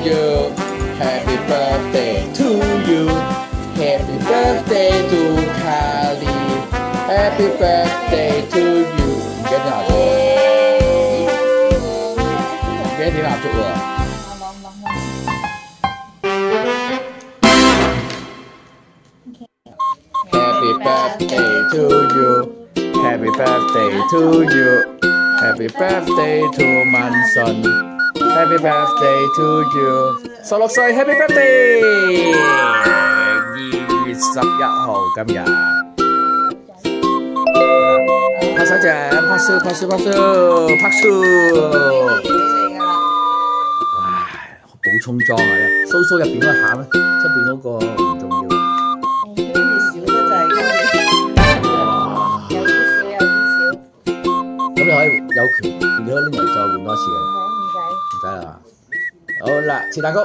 you. Happy birthday to you. Happy birthday to Kali. Happy birthday to you. 唔記得點蠟燭喎？唔記得點蠟燭喎？Happy birthday to you. Happy birthday to you. Happy birthday to 文順。Happy birthday to you. 16歲 Happy birthday。2月11號今日。拍手掌，拍手，拍手，拍手，拍手。哇！補充裝啊！蘇蘇入邊嗰個餡咧，出邊嗰個唔重要。咁你可以有權，你可以拎嚟再換多次嘅。唔使啦。好啦，切蛋糕。